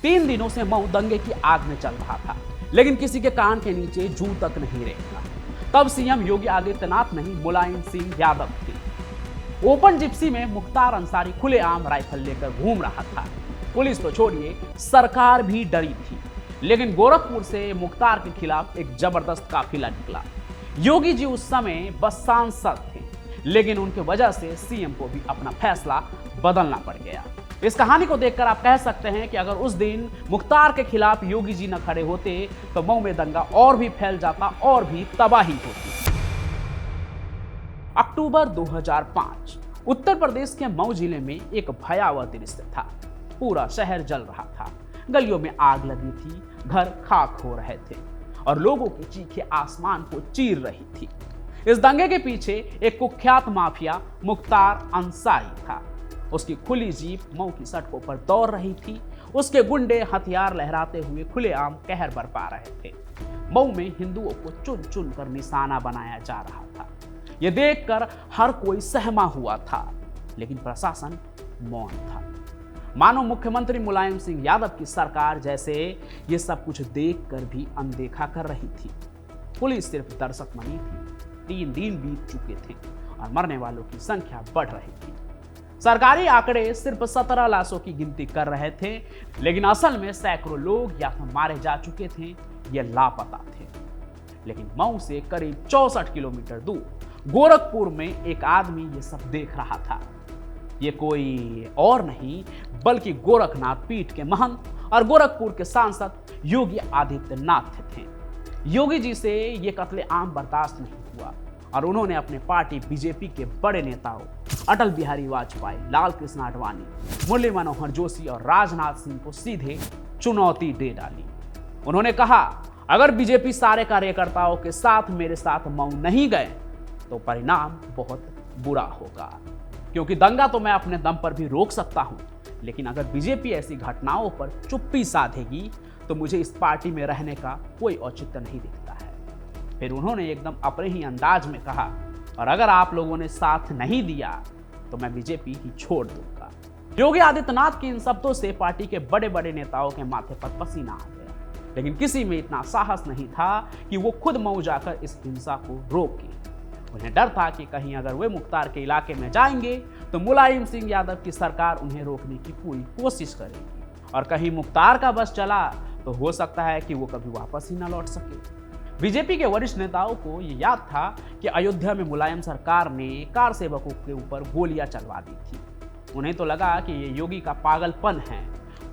3 दिनों से मऊ दंगे की आग में चल रहा था, लेकिन किसी के कान के नीचे जू तक नहीं रेंगा। तब सीएम योगी आदित्यनाथ नहीं, मुलायम सिंह यादव थे। ओपन जिप्सी में मुख्तार अंसारी खुलेआम राइफल लेकर घूम रहा था। पुलिस तो छोड़िए, सरकार भी डरी थी। लेकिन गोरखपुर से मुख्तार के खिलाफ एक जबरदस्त काफिला निकला। योगी जी उस समय बस सांसद थे, लेकिन उनके वजह से सीएम को भी अपना फैसला बदलना पड़ गया। इस कहानी को देखकर आप कह सकते हैं कि अगर उस दिन मुख्तार के खिलाफ योगी जी न खड़े होते तो मऊ में दंगा और भी फैल जाता और भी तबाही होती। अक्टूबर 2005 उत्तर प्रदेश के मऊ जिले में एक भयावह दृश्य था। पूरा शहर जल रहा था, गलियों में आग लगी थी, घर खाक हो रहे थे और लोगों की चीखें आसमान को चीर रही थी। इस दंगे के पीछे एक कुख्यात माफिया मुख्तार अंसारी था। उसकी खुली जीप मऊ की सड़कों पर दौड़ रही थी। उसके गुंडे हथियार लहराते हुए खुलेआम कहर बरपा रहे थे। मऊ में हिंदुओं को चुन चुन कर निशाना बनाया जा रहा था। यह देखकर हर कोई सहमा हुआ था, लेकिन प्रशासन मौन था। मानो मुख्यमंत्री मुलायम सिंह यादव की सरकार जैसे ये सब कुछ देखकर भी अनदेखा कर रही थी। पुलिस सिर्फ दर्शक बनी थी। 3 दिन बीत चुके थे और मरने वालों की संख्या बढ़ रही थी। सरकारी आंकड़े सिर्फ 17 लाशों की गिनती कर रहे थे, लेकिन असल में सैकड़ों लोग या तो मारे जा चुके थे या लापता थे। लेकिन मऊ से करीब 64 किलोमीटर दूर गोरखपुर में एक आदमी ये सब देख रहा था। ये कोई और नहीं बल्कि गोरखनाथ पीठ के महंत और गोरखपुर के सांसद योगी आदित्यनाथ थे। योगी जी से ये कत्लेआम बर्दाश्त नहीं हुआ और उन्होंने अपने पार्टी बीजेपी के बड़े नेताओं अटल बिहारी वाजपेयी, लाल कृष्ण आडवाणी, मुरली मनोहर जोशी और राजनाथ सिंह को सीधे चुनौती दे डाली। उन्होंने कहा, अगर बीजेपी सारे कार्यकर्ताओं के साथ मेरे साथ मऊ नहीं गए तो परिणाम बहुत बुरा होगा। क्योंकि दंगा तो मैं अपने दम पर भी रोक सकता हूं, लेकिन अगर बीजेपी ऐसी घटनाओं पर चुप्पी साधेगी तो मुझे इस पार्टी में रहने का कोई औचित्य नहीं दिखता है। फिर उन्होंने एकदम अपने ही अंदाज में कहा, और अगर आप लोगों ने साथ नहीं दिया तो मैं बीजेपी ही छोड़ दूंगा। योगी आदित्यनाथ की इन शब्दों से पार्टी के बड़े बड़े नेताओं के माथे पर पसीना आ गया, लेकिन किसी में इतना साहस नहीं था कि वो खुद मऊ जाकर इस हिंसा को रोके। उन्हें डर था कि कहीं अगर वे मुख्तार के इलाके में जाएंगे तो मुलायम सिंह यादव की सरकार उन्हें रोकने की पूरी कोशिश करेगी, और कहीं मुख्तार का बस चला तो हो सकता है कि वो कभी वापस ही न लौट सके। बीजेपी के वरिष्ठ नेताओं को ये याद था कि अयोध्या में मुलायम सरकार ने कार सेवकों के ऊपर गोलियां चलवा दी थी। उन्हें तो लगा कि ये योगी का पागलपन है,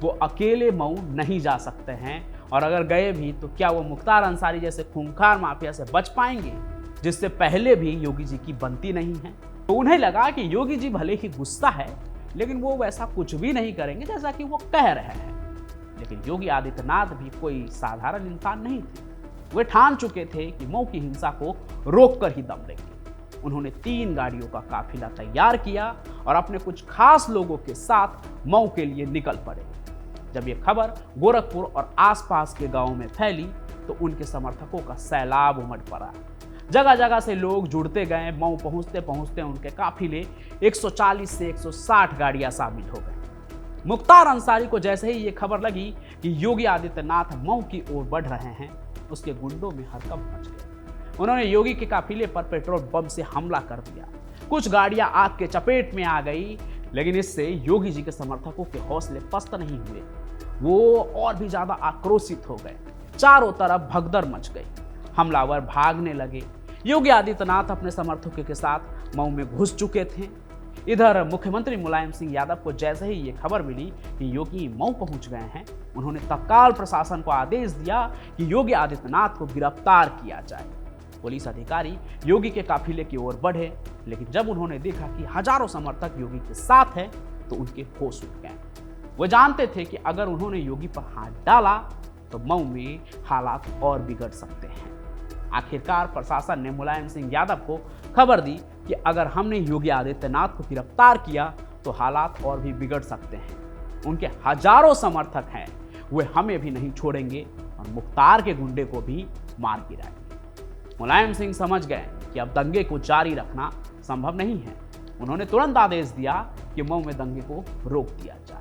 वो अकेले मऊ नहीं जा सकते हैं, और अगर गए भी तो क्या वो मुख्तार अंसारी जैसे खूंखार माफिया से बच पाएंगे, जिससे पहले भी योगी जी की बनती नहीं है। तो उन्हें लगा कि योगी जी भले ही गुस्सा है, लेकिन वो वैसा कुछ भी नहीं करेंगे जैसा कि वो कह रहे हैं। लेकिन योगी आदित्यनाथ भी कोई साधारण इंसान नहीं थे। वे ठान चुके थे कि मऊ की हिंसा को रोककर ही दम लेंगे। उन्होंने 3 गाड़ियों का काफिला तैयार किया और अपने कुछ खास लोगों के साथ मऊ के लिए निकल पड़े। जब ये खबर गोरखपुर और आसपास के गांवों में फैली तो उनके समर्थकों का सैलाब उमड़ पड़ा। जगह जगह से लोग जुड़ते गए। मऊ पहुंचते पहुंचते उनके काफिले 140 से 160 गाड़ियां शामिल हो गए। मुख्तार अंसारी को जैसे ही ये खबर लगी कि योगी आदित्यनाथ मऊ की ओर बढ़ रहे हैं, उसके गुंडों में हड़कंप मच गया। उन्होंने योगी के काफिले पर पेट्रोल बम से हमला कर दिया। कुछ गाड़ियां आग के चपेट में आ गई, लेकिन इससे योगी जी के समर्थकों के हौसले पस्त नहीं हुए। वो और भी ज्यादा आक्रोशित हो गए। चारों तरफ भगदड़ मच गई। हमलावर भागने लगे। योगी आदित्यनाथ अपने समर्थकों के साथ मऊ में घुस चुके थे। इधर मुख्यमंत्री मुलायम सिंह यादव को जैसे ही ये खबर मिली कि योगी मऊ पहुंच गए हैं, उन्होंने तत्काल प्रशासन को आदेश दिया कि योगी आदित्यनाथ को गिरफ्तार किया जाए। पुलिस अधिकारी योगी के काफिले की ओर बढ़े, लेकिन जब उन्होंने देखा कि हजारों समर्थक योगी के साथ हैं तो उनके होश उड़ गए। वो जानते थे कि अगर उन्होंने योगी पर हाथ डाला तो मऊ में हालात और बिगड़ सकते हैं। आखिरकार प्रशासन ने मुलायम सिंह यादव को खबर दी कि अगर हमने योगी आदित्यनाथ को गिरफ्तार किया तो हालात और भी बिगड़ सकते हैं। उनके हजारों समर्थक हैं, वे हमें भी नहीं छोड़ेंगे और मुख्तार के गुंडे को भी मार गिराएंगे। मुलायम सिंह समझ गए कि अब दंगे को जारी रखना संभव नहीं है। उन्होंने तुरंत आदेश दिया कि मऊ में दंगे को रोक दिया जाए।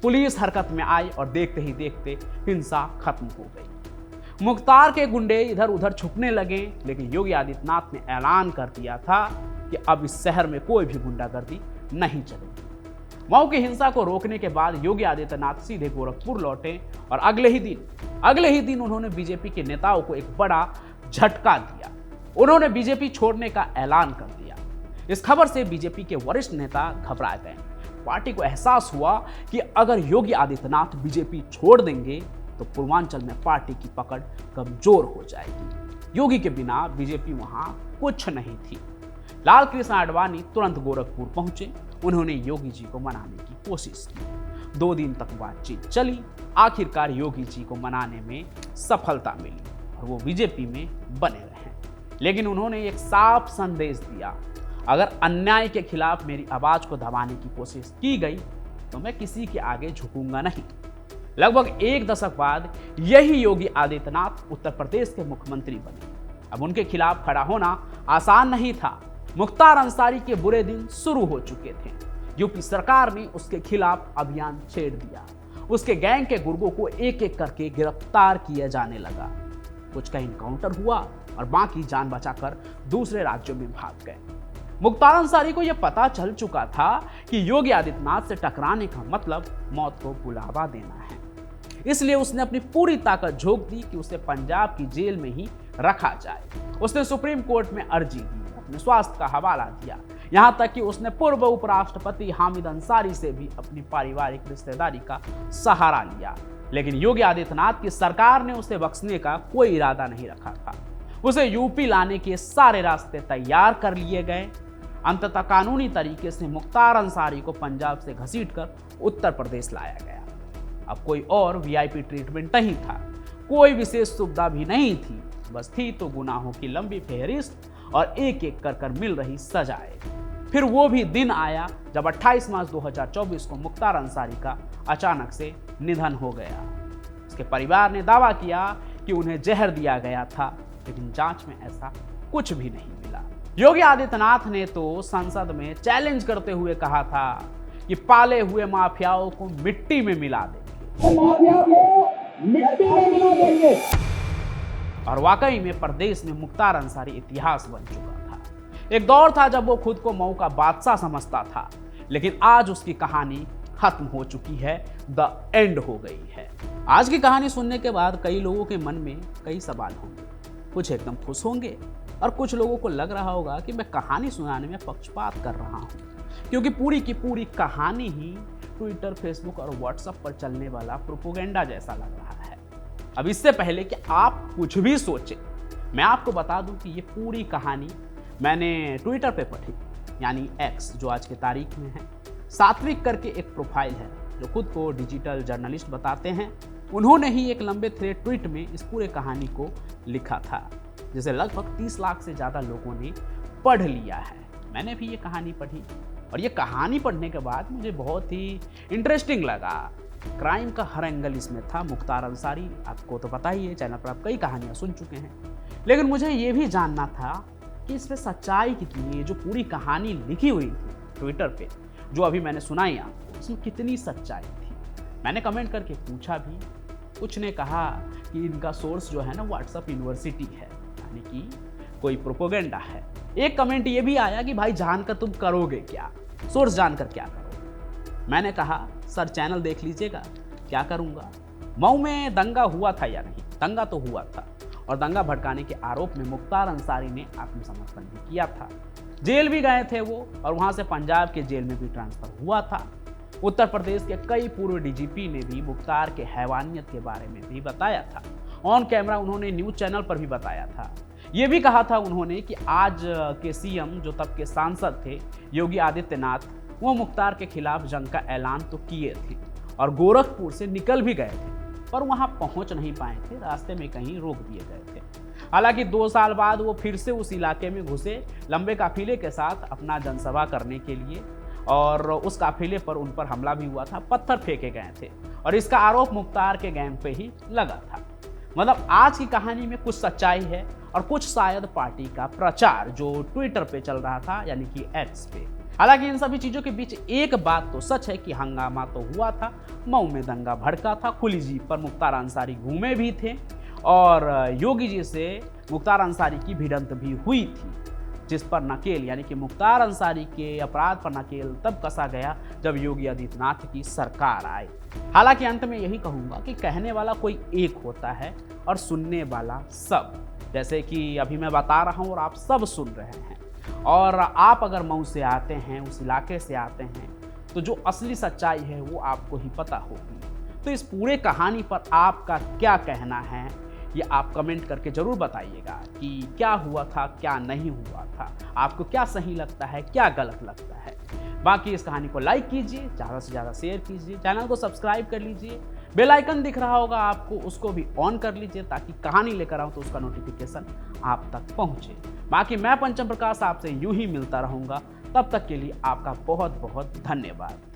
पुलिस हरकत में आई और देखते ही देखते हिंसा खत्म हो गई। मुख्तार के गुंडे इधर उधर छुपने लगे, लेकिन योगी आदित्यनाथ ने ऐलान कर दिया था कि अब इस शहर में कोई भी गुंडागर्दी नहीं चलेगी। मऊ की हिंसा को रोकने के बाद योगी आदित्यनाथ सीधे गोरखपुर लौटे और अगले ही दिन उन्होंने बीजेपी के नेताओं को एक बड़ा झटका दिया। उन्होंने बीजेपी छोड़ने का ऐलान कर दिया। इस खबर से बीजेपी के वरिष्ठ नेता घबरा गए। पार्टी को एहसास हुआ कि अगर योगी आदित्यनाथ बीजेपी छोड़ देंगे तो पूर्वांचल में पार्टी की पकड़ कमजोर हो जाएगी। योगी के बिना बीजेपी वहां कुछ नहीं थी। लाल कृष्ण आडवाणी तुरंत गोरखपुर पहुंचे। उन्होंने योगी जी को मनाने की कोशिश की। 2 दिन तक बातचीत चली। आखिरकार योगी जी को मनाने में सफलता मिली और वो बीजेपी में बने रहे। लेकिन उन्होंने एक साफ संदेश दिया, अगर अन्याय के खिलाफ मेरी आवाज को दबाने की कोशिश की गई तो मैं किसी के आगे झुकूंगा नहीं। लगभग 1 दशक बाद यही योगी आदित्यनाथ उत्तर प्रदेश के मुख्यमंत्री बने। अब उनके खिलाफ खड़ा होना आसान नहीं था। मुख्तार अंसारी के बुरे दिन शुरू हो चुके थे। यूपी सरकार ने उसके खिलाफ अभियान छेड़ दिया। उसके गैंग के गुर्गों को एक एक करके गिरफ्तार किया जाने लगा। कुछ का इनकाउंटर हुआ और बाकी जान बचाकर दूसरे राज्यों में भाग गए। मुख्तार अंसारी को यह पता चल चुका था कि योगी आदित्यनाथ से टकराने का मतलब मौत को बुलावा देना है। इसलिए उसने अपनी पूरी ताकत झोंक दी कि उसे पंजाब की जेल में ही रखा जाए। उसने सुप्रीम कोर्ट में अर्जी दी, अपने स्वास्थ्य का हवाला दिया, यहां तक कि उसने पूर्व उपराष्ट्रपति हामिद अंसारी से भी अपनी पारिवारिक रिश्तेदारी का सहारा लिया। लेकिन योगी आदित्यनाथ की सरकार ने उसे बख्शने का कोई इरादा नहीं रखा था। उसे यूपी लाने के सारे रास्ते तैयार कर लिए गए। अंततः कानूनी तरीके से मुख्तार अंसारी को पंजाब से घसीटकर उत्तर प्रदेश लाया गया। अब कोई और वीआईपी ट्रीटमेंट नहीं था, कोई विशेष सुविधा भी नहीं थी, बस थी तो गुनाहों की लंबी फेहरिस्त और एक एक कर मिल रही सजाएं। फिर वो भी दिन आया जब 28 मार्च 2024 को मुख्तार अंसारी का अचानक से निधन हो गया। उसके परिवार ने दावा किया कि उन्हें जहर दिया गया था, लेकिन जांच में ऐसा कुछ भी नहीं मिला। योगी आदित्यनाथ ने तो संसद में चैलेंज करते हुए कहा था कि पाले हुए माफियाओं को मिट्टी में मिला देंगे। और वाकई में प्रदेश में मुख्तार अंसारी इतिहास बन चुका था। एक दौर था जब वो खुद को मऊ का बादशाह समझता था, लेकिन आज उसकी कहानी खत्म हो चुकी है, द एंड हो गई है। आज की कहानी सुनने के बाद कई लोगों के मन में कई सवाल होंगे। कुछ एकदम खुश होंगे और कुछ लोगों को लग रहा होगा कि मैं कहानी सुनाने में पक्षपात कर रहा हूँ, क्योंकि पूरी की पूरी कहानी ही ट्विटर, फेसबुक और व्हाट्सएप पर चलने वाला प्रोपोगेंडा जैसा लग रहा है। अब इससे पहले कि आप कुछ भी सोचें, मैं आपको बता दूं कि ये पूरी कहानी मैंने ट्विटर पे पढ़ी, यानी एक्स जो आज की तारीख में है। सात्विक करके एक प्रोफाइल है जो खुद को डिजिटल जर्नलिस्ट बताते हैं। उन्होंने ही एक लंबे थ्रेड ट्वीट में इस पूरे कहानी को लिखा था, जिसे लगभग 30 लाख से ज़्यादा लोगों ने पढ़ लिया है। मैंने भी ये कहानी पढ़ी और ये कहानी पढ़ने के बाद मुझे बहुत ही इंटरेस्टिंग लगा। क्राइम का हर एंगल इसमें था। मुख्तार अंसारी, आपको तो पता ही है, चैनल पर आप कई कहानियां सुन चुके हैं, लेकिन मुझे ये भी जानना था कि इसमें सच्चाई कितनी है। जो पूरी कहानी लिखी हुई थी ट्विटर पे, जो अभी मैंने सुनाई आपको, उसमें कितनी सच्चाई थी। मैंने कमेंट करके पूछा भी। कुछ ने कहा कि इनका सोर्स जो है ना व्हाट्सएप यूनिवर्सिटी है, यानी कि कोई प्रोपोगेंडा है। एक कमेंट ये भी आया कि भाई जानकर तुम करोगे क्या, सोर्स जानकर क्या करोगे। मैंने कहा सर चैनल देख लीजिएगा, क्या करूंगा। मऊ में दंगा हुआ था या नहीं? दंगा तो हुआ था, और दंगा भड़काने के आरोप में मुख्तार अंसारी ने आत्मसमर्पण भी किया था। जेल भी गए थे वो, और वहां से पंजाब के जेल में भी ट्रांसफर हुआ था। उत्तर प्रदेश के कई पूर्व डीजीपी ने भी मुख्तार के हैवानियत के बारे में भी बताया था। ऑन कैमरा उन्होंने न्यूज चैनल पर भी बताया था। ये भी कहा था उन्होंने कि आज के सीएम जो तब के सांसद थे योगी आदित्यनाथ, वो मुख्तार के खिलाफ जंग का ऐलान तो किए थे और गोरखपुर से निकल भी गए थे, पर वहां पहुंच नहीं पाए थे, रास्ते में कहीं रोक दिए गए थे। हालांकि 2 साल बाद वो फिर से उस इलाके में घुसे लंबे काफिले के साथ अपना जनसभा करने के लिए, और उस काफिले पर उन पर हमला भी हुआ था, पत्थर फेंके गए थे, और इसका आरोप मुख्तार के गैंग पे ही लगा था। मतलब आज की कहानी में कुछ सच्चाई है और कुछ शायद पार्टी का प्रचार जो ट्विटर पे चल रहा था, यानी कि एक्स पे। हालांकि इन सभी चीजों के बीच एक बात तो सच है कि हंगामा तो हुआ था, मऊ में दंगा भड़का था, खुली जीप पर मुख्तार अंसारी घूमे भी थे और योगी जी से मुख्तार अंसारी की भिड़ंत भी हुई थी, जिस पर नकेल यानी कि मुख्तार अंसारी के अपराध पर नकेल तब कसा गया जब योगी आदित्यनाथ की सरकार आई। हालांकि अंत में यही कहूंगा कि कहने वाला कोई एक होता है और सुनने वाला सब, जैसे कि अभी मैं बता रहा हूं और आप सब सुन रहे हैं। और आप अगर मऊ से आते हैं, उस इलाके से आते हैं, तो जो असली सच्चाई है वो आपको ही पता होगी। तो इस पूरे कहानी पर आपका क्या कहना है ये आप कमेंट करके ज़रूर बताइएगा कि क्या हुआ था, क्या नहीं हुआ था, आपको क्या सही लगता है, क्या गलत लगता है। बाकी इस कहानी को लाइक कीजिए, ज़्यादा से ज़्यादा शेयर कीजिए, चैनल को सब्सक्राइब कर लीजिए, बेल आइकन दिख रहा होगा आपको, उसको भी ऑन कर लीजिए ताकि कहानी लेकर आऊँ तो उसका नोटिफिकेशन आप तक पहुँचे। बाकी मैं पंचम प्रकाश आपसे यूं ही मिलता रहूँगा, तब तक के लिए आपका बहुत बहुत धन्यवाद।